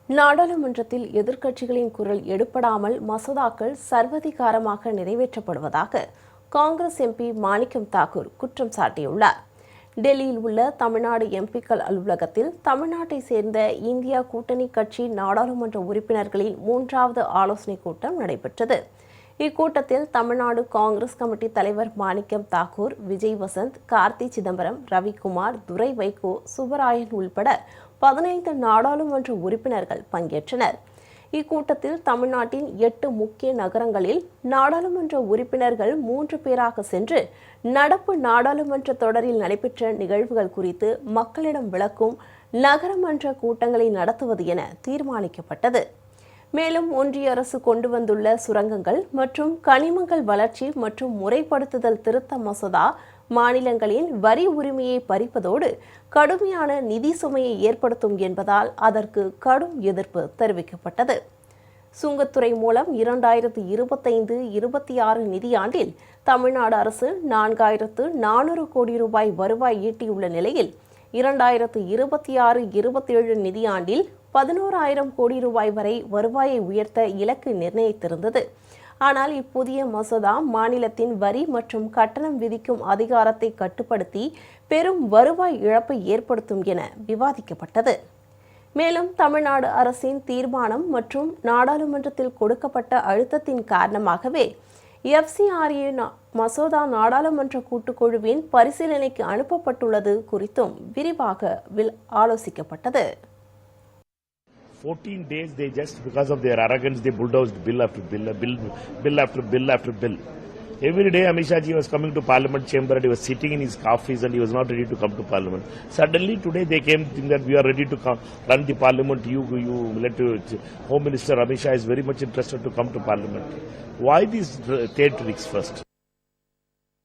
நாடாளுமன்றத்தில் எதிர்க்கட்சிகளின் குரல் எடுப்படாமல் மசோதாக்கள் சர்வதிகாரமாக நிறைவேற்றப்படுவதாக காங்கிரஸ் எம்பி மாணிக்கம் தாக்கூர் குற்றம் சாட்டியுள்ளார். டெல்லியில் உள்ள தமிழ்நாடு எம்பிக்கள் அலுவலகத்தில் தமிழ்நாட்டை சேர்ந்த இந்தியா கூட்டணி கட்சி நாடாளுமன்ற உறுப்பினர்களின் 3வது ஆலோசனைக் கூட்டம் நடைபெற்றது. இக்கூட்டத்தில் தமிழ்நாடு காங்கிரஸ் கமிட்டி தலைவர் மாணிக்கம் தாக்கூர், விஜய் வசந்த், கார்த்தி சிதம்பரம், ரவிக்குமார், துரை வைகோ, சுப்பராயன் உள்பட 15 நாடாளுமன்ற உறுப்பினர்கள் பங்கேற்றனர். இக்கூட்டத்தில் தமிழ்நாட்டின் 8 முக்கிய நகரங்களில் நாடாளுமன்ற உறுப்பினர்கள் 3 பேராக சென்று நடப்பு நாடாளுமன்ற தொடரில் நடைபெற்ற நிகழ்வுகள் குறித்து மக்களிடம் விளக்கும் நகரமன்ற கூட்டங்களை நடத்துவது என தீர்மானிக்கப்பட்டது. மேலும் ஒன்றிய அரசு கொண்டு வந்துள்ள சுரங்கங்கள் மற்றும் கனிமங்கள் வளர்ச்சி மற்றும் முறைப்படுத்துதல் திருத்த மசோதா மாநிலங்களின் வரி உரிமையை பறிப்பதோடு கடுமையான நிதி சுமையை ஏற்படுத்தும் என்பதால் அதற்கு கடும் எதிர்ப்பு தெரிவிக்கப்பட்டது. சுங்கத்துறை மூலம் 2025-26 நிதியாண்டில் தமிழ்நாடு அரசு 4400 கோடி ரூபாய் வருவாய் ஈட்டியுள்ள நிலையில் 2026-27 நிதியாண்டில் 11,000 கோடி ரூபாய் வரை வருவாயை உயர்த்த இலக்கு நிர்ணயித்திருந்தது. ஆனால் இப்புதிய மசோதா மாநிலத்தின் வரி மற்றும் கட்டணம் விதிக்கும் அதிகாரத்தை கட்டுப்படுத்தி பெரும் வருவாய் இழப்பை ஏற்படுத்தும் என விவாதிக்கப்பட்டது. மேலும் தமிழ்நாடு அரசின் தீர்மானம் மற்றும் நாடாளுமன்றத்தில் கொடுக்கப்பட்ட அழுத்தத்தின் காரணமாகவே FCRA மசோதா நாடாளுமன்ற கூட்டுக்குழுவின் பரிசீலனைக்கு அனுப்பப்பட்டுள்ளது குறித்தும் விரிவாக ஆலோசிக்கப்பட்டது. 14 days they just because of their arrogance they bulldozed bill after bill after bill after bill. Every day Amit Shah ji was coming to Parliament chamber and he was sitting in his office and he was not ready to come to Parliament. Suddenly today they came thinking that we are ready to run the Parliament. You let Home Minister Amit Shah is very much interested to come to Parliament. Why these theatrics first?